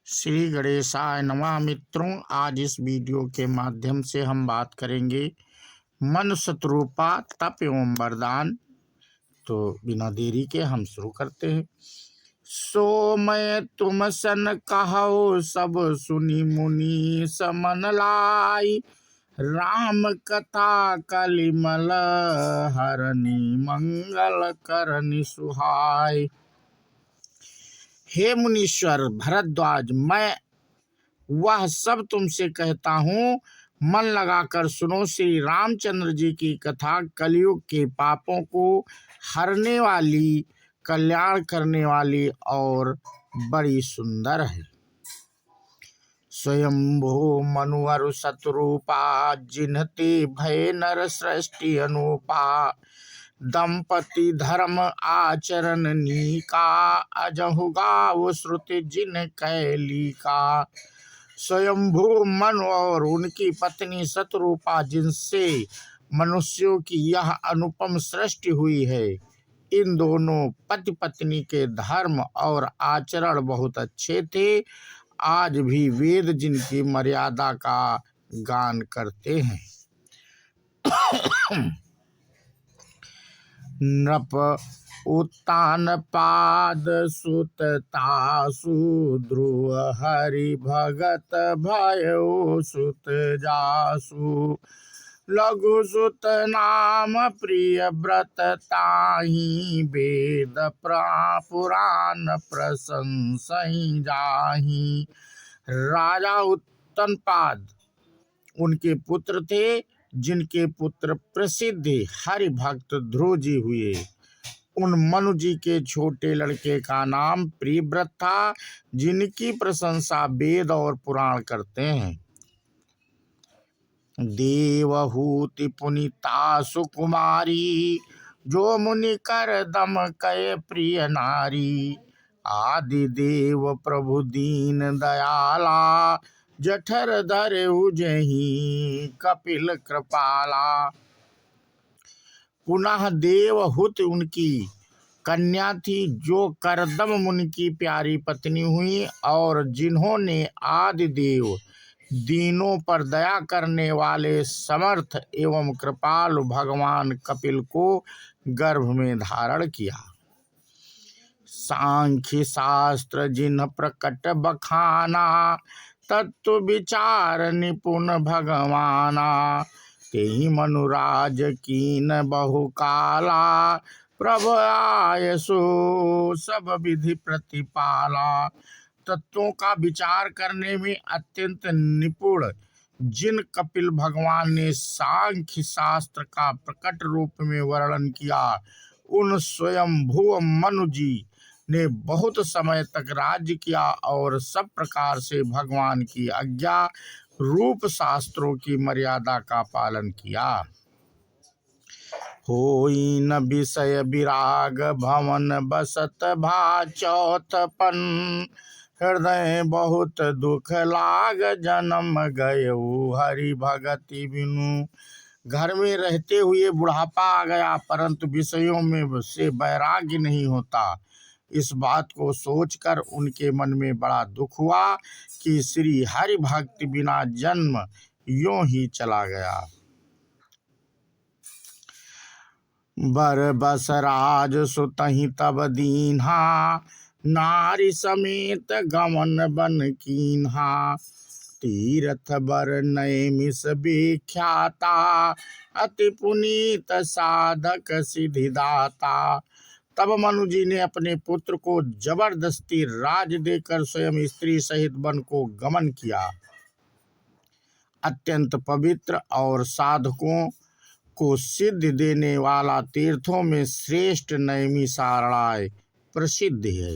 श्री गणेशाय नमः। मित्रों, आज इस वीडियो के माध्यम से हम बात करेंगे मन शत्रुपा तप एवं वरदान। तो बिना देरी के हम शुरू करते हैं। सो मैं तुम सन कहो सब सुनी मुनि समन लाई, राम कथा कलिमल हरनि मंगल करनि सुहाय। हे मुनीश्वर भरद्वाज, मैं वह सब तुमसे कहता हूँ, मन लगाकर सुनो। श्री रामचंद्र जी की कथा कलयुग के पापों को हरने वाली, कल्याण करने वाली और बड़ी सुंदर है। स्वयंभू मनुअरु शत्रुपा, जिन्हते भय नर सृष्टि अनुपा। दंपति धर्म आचरण नीका, अजहु गाव श्रुति जिन कैलिका। स्वयंभू मनु और उनकी पत्नी शत्रुपा, जिनसे मनुष्यों की यह अनुपम सृष्टि हुई है, इन दोनों पति पत्नी के धर्म और आचरण बहुत अच्छे थे। आज भी वेद जिनकी मर्यादा का गान करते हैं। नृप उत्तान पाद सुततासु, ध्रुव हरि भगत भयो सुत जासु। लघु सुत नाम प्रिय व्रत ताहि, वेद पुराण प्रशंसहि जाहि। राजा उत्तनपाद उनके पुत्र थे, जिनके पुत्र प्रसिद्ध हरि भक्त ध्रुव जी हुए। उन मनु जी के छोटे लड़के का नाम प्रियव्रत था, जिनकी प्रशंसा वेद और पुराण करते हैं। देवहूति पुनीता सुकुमारी, जो मुनि कर दम कय प्रिय नारी। आदि देव प्रभु दीन दयाला, जठर धरे उजही कपिल कृपाला। पुनः देवहूति उनकी कन्या थी, जो करदम मुनि की प्यारी पत्नी हुई, और जिन्होंने आदि देव दीनों पर दया करने वाले समर्थ एवं कृपालु भगवान कपिल को गर्भ में धारण किया। सांख्य शास्त्र जिन प्रकट बखाना, तत्व विचार निपुण भगवाना। तेहि मनुराज कीन बहुकाला, प्रभु आयसो सब विधि प्रतिपाला। तत्वों का विचार करने में अत्यंत निपुण जिन कपिल भगवान ने सांख्य शास्त्र का प्रकट रूप में वर्णन किया, उन स्वयंभू मनु जी ने बहुत समय तक राज्य किया और सब प्रकार से भगवान की आज्ञा रूप शास्त्रों की मर्यादा का पालन किया। होई न विषय विराग भवन बसत भा चौथपन। हृदय बहुत दुख लाग जन्म गयो हरि भगति बिनु। घर में रहते हुए बुढ़ापा आ गया, परंतु विषयों में से वैराग्य नहीं होता। इस बात को सोचकर उनके मन में बड़ा दुख हुआ कि श्री हरि भक्ति बिना जन्म यूं ही चला गया। बर बस राज सुतहि तब दीन्हा, नारी समेत गमन बन कीन्हा। तीर्थ बर नैमिष विख्याता, अति पुनीत साधक सिद्धिदाता। तब मनु जी ने अपने पुत्र को जबरदस्ती राज देकर स्वयं स्त्री सहित वन को गमन किया। अत्यंत पवित्र और साधकों को सिद्धि देने वाला तीर्थों में श्रेष्ठ नैमिषारण्य प्रसिद्ध है।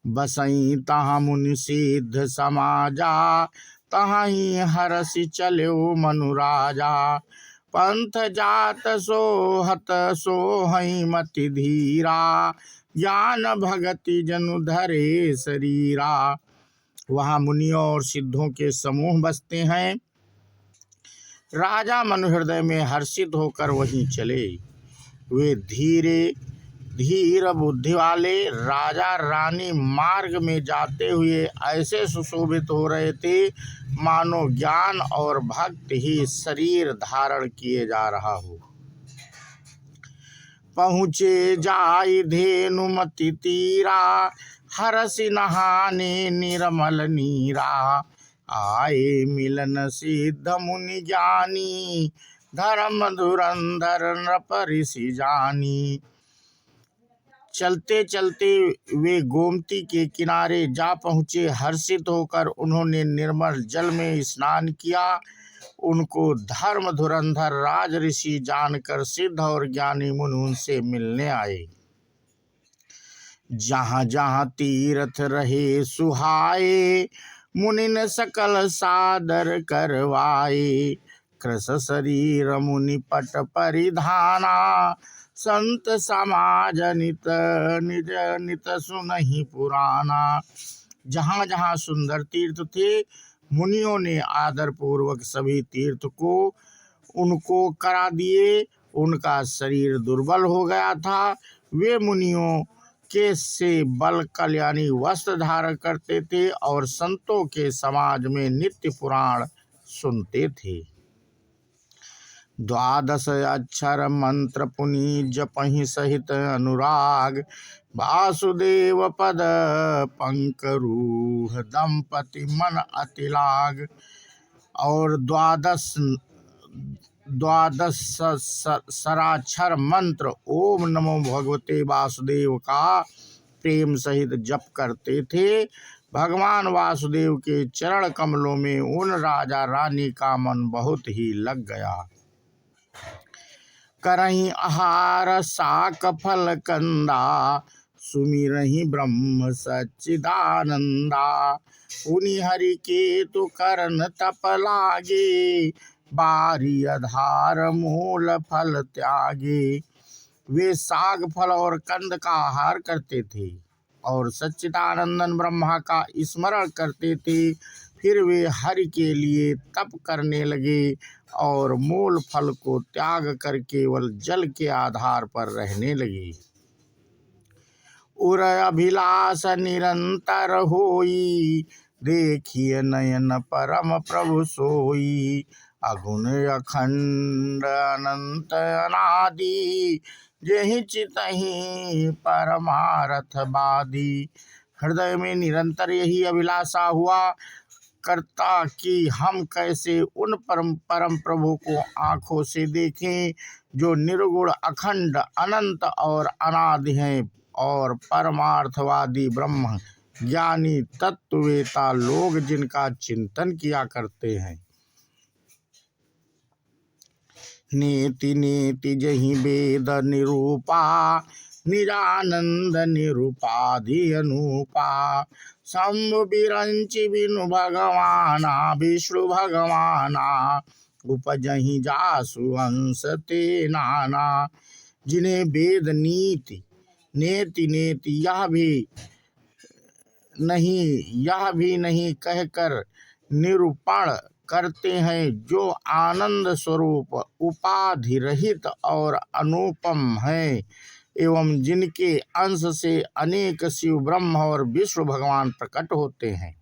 बसई तहाँ मुनि सिद्ध समाजा, तहाँ ही हरसि चलो मनु राजा। पंथ जात सोहत सोहई मति धीरा, ज्ञान भगति जनु धरे शरीरा। वहाँ मुनियों और सिद्धों के समूह बसते हैं। राजा मनु हृदय में हर्षित होकर वहीं चले। वे धीरे धीर बुद्धि वाले राजा रानी मार्ग में जाते हुए ऐसे सुशोभित हो रहे थे मानो ज्ञान और भक्ति ही शरीर धारण किए जा रहा हो। पहुँचे जाय धेनुमति तीरा, हरसि नहाने निर्मल नीरा। आए मिलन सिद्ध मुनि ज्ञानी, धर्म धुरंधर नृप ऋषि जानी। चलते चलते वे गोमती के किनारे जा पहुँचे। हर्षित होकर उन्होंने निर्मल जल में स्नान किया। उनको धर्म धुरंधर राज ऋषि जानकर सिद्ध और ज्ञानी मुनि उनसे मिलने आए। जहाँ जहाँ तीर्थ रहे सुहाए, मुनि ने सकल सादर करवाए। कृश शरीर मुनि पट परिधाना, संत समाज नित निज नित सुनहि पुराना। जहाँ जहाँ सुंदर तीर्थ थे, मुनियों ने आदर पूर्वक सभी तीर्थ को उनको करा दिए। उनका शरीर दुर्बल हो गया था। वे मुनियों के से बल कल्याणी वस्त्र धारण करते थे और संतों के समाज में नित्य पुराण सुनते थे। 12 अक्षर मंत्र पुनि जपहि सहित अनुराग, वासुदेव पद पंकरूह दंपति मन अति लाग। और 12 सराक्षर मंत्र ओम नमो भगवते वासुदेव का प्रेम सहित जप करते थे। भगवान वासुदेव के चरण कमलों में उन राजा रानी का मन बहुत ही लग गया। करहीं आहार साक फल कंदा, सुमिरहि ब्रह्म सच्चिदानंदा। उनि हरि के तो करन तप लागे, बारी आधार मूल फल त्यागे। वे साग फल और कंद का आहार करते थे और सच्चिदानंदन ब्रह्मा का स्मरण करते थे। फिर वे हरि के लिए तप करने लगे और मूल फल को त्याग कर केवल जल के आधार पर रहने लगे। उर अभिलाष निरंतर होई, देखिए नयन परम प्रभु सोई। अगुण अखंड अनंत अनादि, जेहि चितहि परमारथ बादी। हृदय में निरंतर यही अभिलाषा हुआ करता कि हम कैसे उन परम प्रभु को आँखों से देखें जो निर्गुण अखंड अनंत और अनादि हैं और परमार्थवादी ब्रह्म ज्ञानी तत्ववेता लोग जिनका चिंतन किया करते हैं। नेति नेति जहि वेद निरूपा, निजानंद निरूपाधि अनूपा। शंभु बिरंचि बिनु भगवाना, विष्णु भगवाना। उपजहि जासु अंश ते नाना। जिन्हें वेद नीति नेति नेति यह भी नहीं कहकर निरूपण करते हैं, जो आनंद स्वरूप उपाधि रहित और अनुपम है एवं जिनके अंश से अनेक शिव ब्रह्म और विष्णु भगवान प्रकट होते हैं।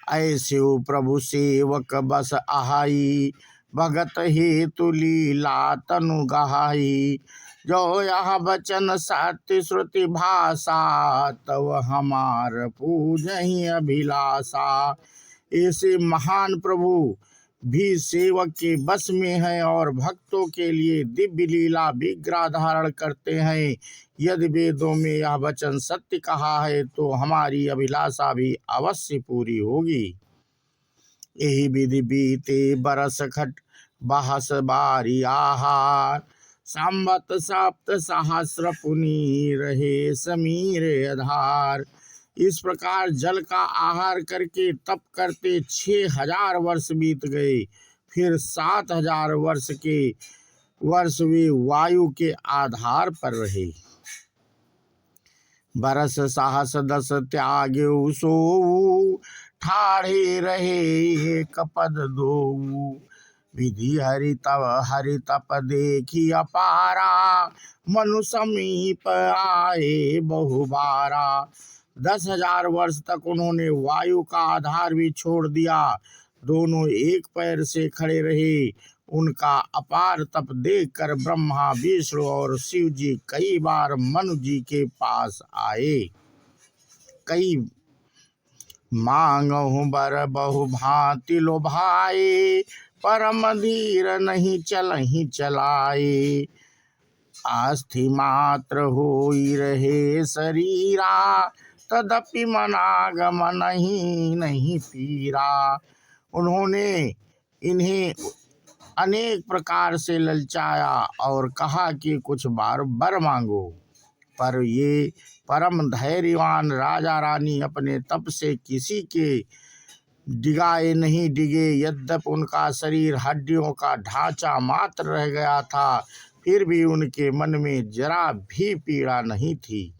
ऐसे प्रभु सेवक बस आहाई, भगत हेतु लीला तनु गहाई। जो यह वचन सत्य श्रुति भाषा, तव हमार पूजहि अभिलाषा। ऐसे महान प्रभु भी सेवक के बस में है और भक्तों के लिए दिव्य लीला विग्रह धारण करते हैं। यदि वेदों में यह वचन सत्य कहा है तो हमारी अभिलाषा भी अवश्य पूरी होगी। यही विधि बीते बरस खट बहस बारी आहार, संवत सप्त सहस्र पुनि रहे समीर आधार। इस प्रकार जल का आहार करके तप करते 6000 वर्ष बीत गए। फिर 7000 वर्ष वे वायु के आधार पर रहे। बरस साहस 10 त्याग्यो सोऊ, ठाढ़े रहे एक पद दोऊ। विधि हरि तप देखी अपारा, मनु समीप आए बहुबारा। 10,000 वर्ष तक उन्होंने वायु का आधार भी छोड़ दिया, दोनों एक पैर से खड़े रहे। उनका अपार तप देखकर ब्रह्मा, विष्णु और शिव जी कई बार मनु जी के पास आए। कई मांगहु बर बहु भांति लोभाए, परम धीर नहीं चलहि चलाए। आस्थि मात्र होई रहे शरीरा, तदपि मनागम नहीं पीरा। उन्होंने इन्हें अनेक प्रकार से ललचाया और कहा कि कुछ बार बर मांगो, पर ये परम धैर्यवान राजा रानी अपने तप से किसी के डिगाए नहीं डिगे। यद्यपि उनका शरीर हड्डियों का ढांचा मात्र रह गया था, फिर भी उनके मन में जरा भी पीड़ा नहीं थी।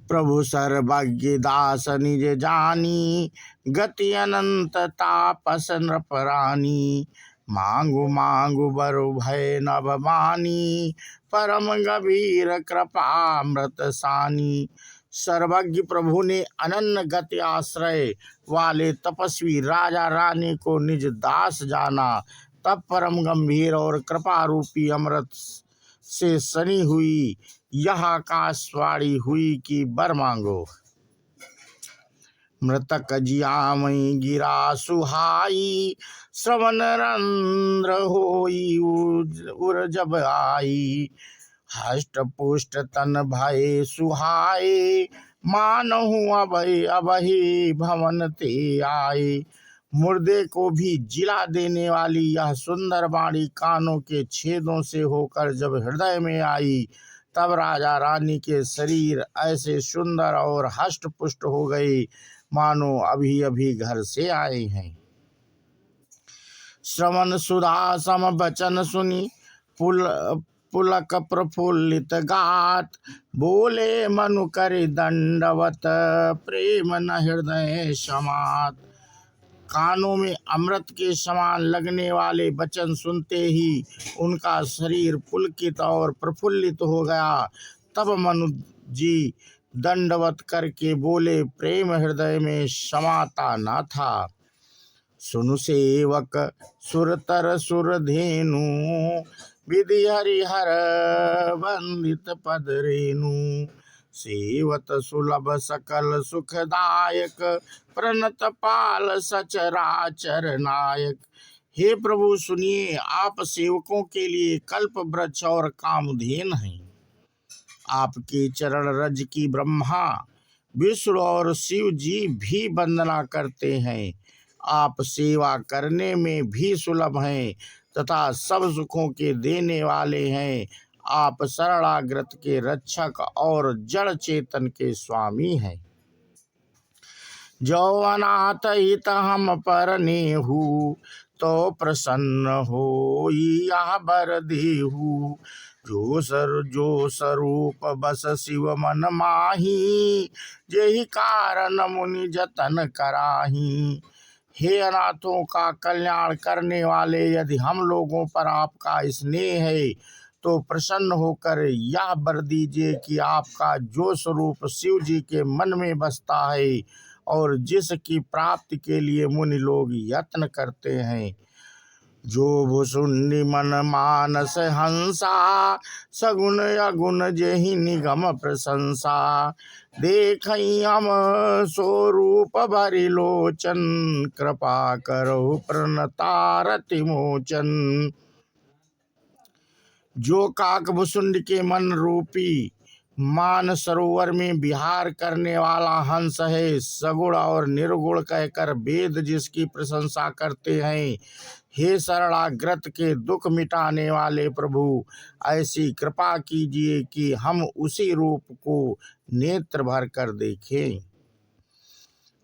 प्रभु सर्वज्ञ दास निज जानी, गति अनंत तापस नृपरानी। मांगु मांगु बरु भय नभ मानी, परम गंभीर कृपामृत सानी। सर्वज्ञ प्रभु ने अनन्य गति आश्रय वाले तपस्वी राजा रानी को निज दास जाना। तब परम गंभीर और कृपा रूपी अमृत से सनी हुई यह आकाशवाणी हुई कि बर मांगो। मृतक जियामई गिरा सुहाई, श्रवण रंध्र होई उर जब आई। हष्ट पुष्ट तन भय सुहाए, मानहु अभय अभय भवन ते आए। मुर्दे को भी जिला देने वाली यह सुंदर वाणी कानों के छेदों से होकर जब हृदय में आई, तब राजा रानी के शरीर ऐसे सुंदर और हष्ट पुष्ट हो गए मानो अभी अभी घर से आए हैं। श्रवण सुधा सम बचन सुनी, पुलक प्रफुल्लित गात। बोले मनु करे दंडवत, प्रेम न हृदय समात। कानों में अमृत के समान लगने वाले वचन सुनते ही उनका शरीर पुलकित और प्रफुल्लित हो गया। तब मनु जी दंडवत करके बोले, प्रेम हृदय में समाता न था। सुनु सेवक सुरतर सुरधेनु, विधि हरिहर वंदित पद रेणु। सेवत सुलभ सकल सुखदायक, प्रणत पाल सचराचर नायक। हे प्रभु सुनिए, आप सेवकों के लिए कल्प वृक्ष और कामधेन हैं। आपके चरण रज की ब्रह्मा, विष्णु और शिव जी भी वंदना करते हैं। आप सेवा करने में भी सुलभ हैं तथा सब सुखों के देने वाले हैं। आप शरणागत के रक्षक और जड़ चेतन के स्वामी हैं। जो अनाथ हित हम पर नेहु, तो प्रसन्न हो यह बर देहु। जो स्वरूप बस शिव मन माही, जेहि कारण मुनि जतन कराही। हे अनाथों का कल्याण करने वाले, यदि हम लोगों पर आपका स्नेह है तो प्रसन्न होकर यह वर दीजिए कि आपका जो स्वरूप शिव जी के मन में बसता है और जिसकी प्राप्ति के लिए मुनि लोग यत्न करते हैं। जो भुसुंडी मन मानस हंसा, सगुण अगुण जेहि निगम प्रशंसा। देखई हम स्वरूप भरि लोचन, कृपा करहु प्रणतारति मोचन। जो काकभुसुंड के मन रूपी मान सरोवर में विहार करने वाला हंस है, सगुण और निर्गुण कहकर वेद जिसकी प्रशंसा करते हैं। हे शरणागत के दुख मिटाने वाले प्रभु, ऐसी कृपा कीजिए कि हम उसी रूप को नेत्र भर कर देखें।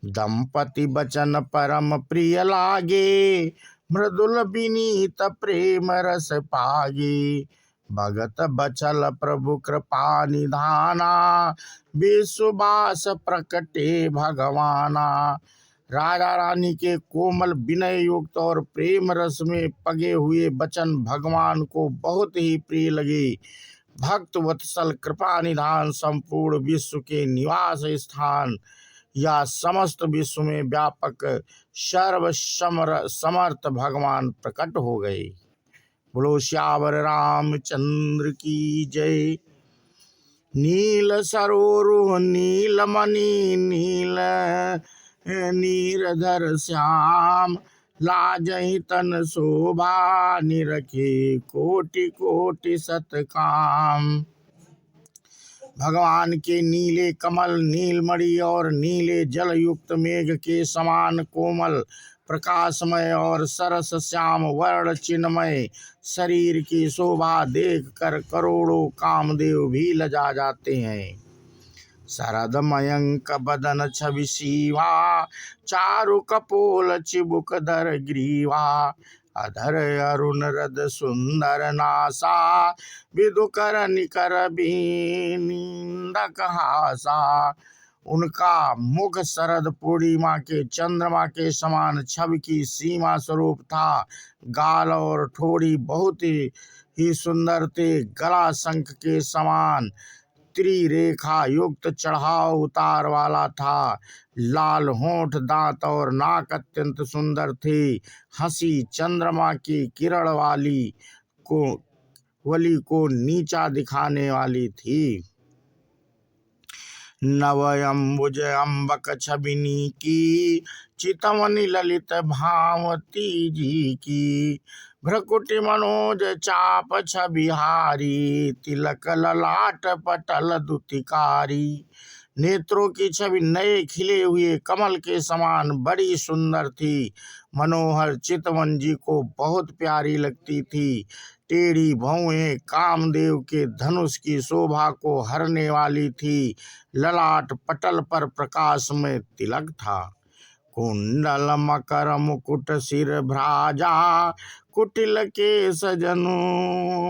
दंपति बचन परम प्रिय लागे, मृदुल विनीत प्रेम रस पागे। भगत बचल प्रभु कृपा निधाना, विश्ववास प्रकटे भगवाना। राजा रानी के कोमल विनय युक्त और प्रेम रस में पगे हुए वचन भगवान को बहुत ही प्रिय लगे। भक्त वत्सल कृपा निधान संपूर्ण विश्व के निवास स्थान या समस्त विश्व में व्यापक सर्व समर्थ भगवान प्रकट हो गए। बोलो श्यावर रामचंद्र की जय। नील सरोरुह नीलमणि नील नीरधर श्याम लाजहि तन शोभा निरखे कोटि कोटि सतकाम। भगवान के नीले कमल नीलमणि और नीले जल युक्त मेघ के समान कोमल प्रकाशमय और सरस श्याम वर्ण चिन्मय शरीर की शोभा देखकर करोड़ों कामदेव भी लजा जाते हैं। शरद मयंक बदन छवि सीवा चारु कपोल चिबुक धर ग्रीवा अधर अरुण रद सुंदर नासा विदुकर निकर निंदक हासा। उनका मुख शरद पूर्णिमा के चंद्रमा के समान छवि की सीमा स्वरूप था। गाल और ठोड़ी बहुत ही सुंदर थे। गला शंख के समान त्रिरेखा युक्त चढ़ाव उतार वाला था। लाल होंठ दांत और नाक अत्यंत सुंदर थे। हंसी चंद्रमा की किरण वाली को नीचा दिखाने वाली थी। नवयंबुज अम्बक छबिनी की चितमनि ललित भावती जी की। भ्रकुटि मनोज चाप छबिहारी तिलक ललाट पटल दुतिकारी। नेत्रों की छवि नए खिले हुए कमल के समान बड़ी सुंदर थी। मनोहर चितवन जी को बहुत प्यारी लगती थी। टेढ़ी भौहें कामदेव के धनुष की शोभा को हरने वाली थी। ललाट पटल पर प्रकाश में तिलक था। कुंडल मकर मुकुट सिर भ्राजा कुटिल के सजनु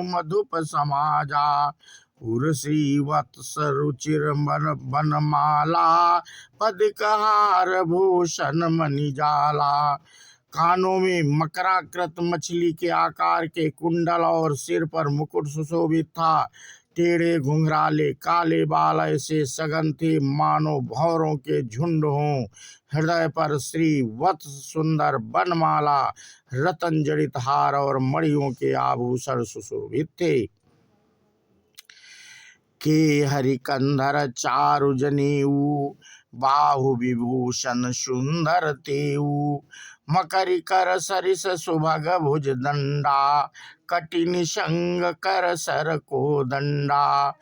मधुप समाजा। उर्वशी वत्स रुचिर बनमाला पदकहार भूषण मणिजाला। कानों में मकराकृत मछली के आकार के कुंडल और सिर पर मुकुट सुशोभित था। टेढ़े घुंघराले काले बाल ऐसे सघन थे मानो भौरों के झुंड हों। हृदय पर श्री वत्स सुंदर बनमाला रतन जड़ित हार और मणियों के आभूषण सुशोभित थे। के हरिकंधर चारु जनेऊ बाहु विभूषण सुंदर तेऊ। मकरी कर सरिस सुभग भुज दंडा कटि निशंग कर सर को दंडा।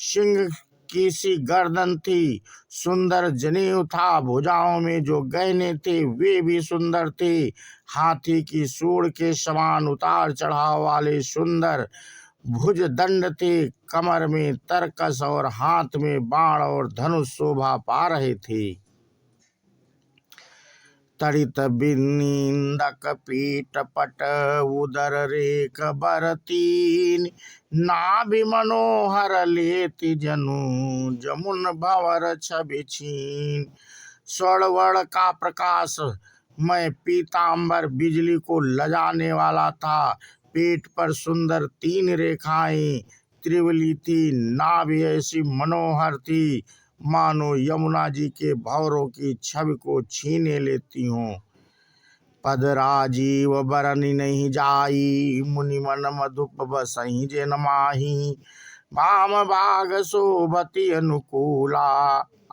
सिंह की सी गर्दन थी। सुंदर जनेऊ था। भुजाओं में जो गहने थे वे भी सुंदर थे। हाथी की सूंड के समान उतार चढ़ाव वाले सुंदर भुज दंड थे। कमर में तरकस और हाथ में बाण और धनुष शोभा पा रहे थे। तड़ित बिनिंदक पीठ पट उदर रेख बर तीन। नाभि मनोहर लेति जनु जमुन भंवर छवि छीन। स्वर्ण का प्रकाश में पीतांबर बिजली को लजाने वाला था। पेट पर सुंदर 3 रेखाएं त्रिवली थी। नाभि ऐसी मनोहर थी मानो यमुना जी के भंवरों की छवि को छीने लेती हों। पद राजीव बरनि नहीं जाई मुनि मन मधुप बसहि जेन माही। वाम भाग शोभति अनुकूला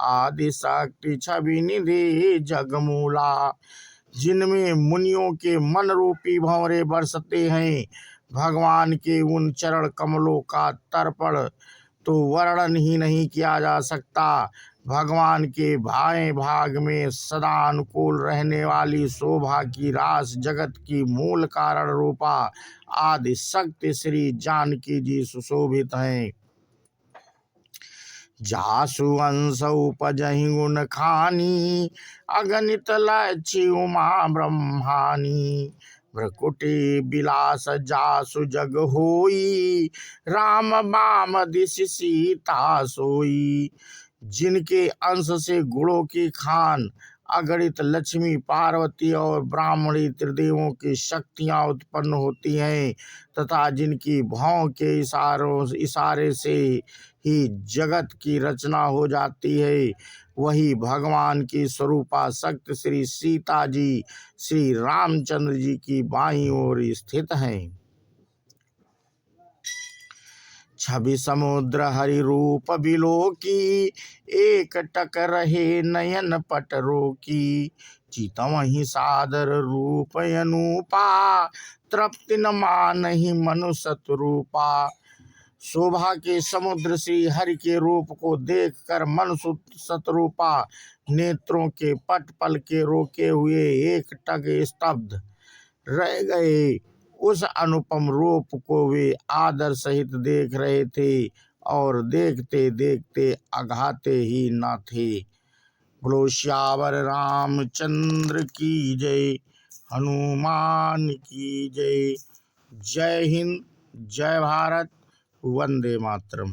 आदि शक्ति छवि निधि जगमूला। जिनमें मुनियों के मन रूपी भंवरे बरसते हैं। भगवान के उन चरण कमलों का तर्पण तो वर्णन ही नहीं किया जा सकता। भगवान के बाएं भाग में सदा अनुकूल रहने वाली शोभा की रास जगत की मूल कारण रूपा आदि शक्ति श्री जानकी जी सुशोभित हैं। जासु अंश उपजहि गुण खानी अगणित लक्ष्य उमा ब्रह्मानी। भ्रकुटी बिलास जासु जग होई राम बाम दिश सीता सोई। जिनके अंश से गुणों की खान अगणित लक्ष्मी, पार्वती और ब्राह्मणी त्रिदेवों की शक्तियां उत्पन्न होती हैं तथा जिनकी भौं के इशारे से ही जगत की रचना हो जाती है, वही भगवान की स्वरूपा शक्ति श्री सीता जी श्री रामचंद्र जी की बाईं ओर स्थित हैं। छवि समुद्र हरि रूप बिलोकी, एक टक रहे नयन पट रोकी। चितवहि सादर रूप अनूपा, तृप्ति न मानहि मनु सतरूपा। शोभा के समुद्र श्री हरि के रूप को देखकर मन सतरूपा नेत्रों के पट पल के रोके हुए एक टक स्तब्ध रह गए। उस अनुपम रूप को वे आदर सहित देख रहे थे और देखते देखते अघाते ही न थे। बोलो श्यावर रामचंद्र की जय, हनुमान की जय। जय हिंद, जय भारत, वंदे मातरम।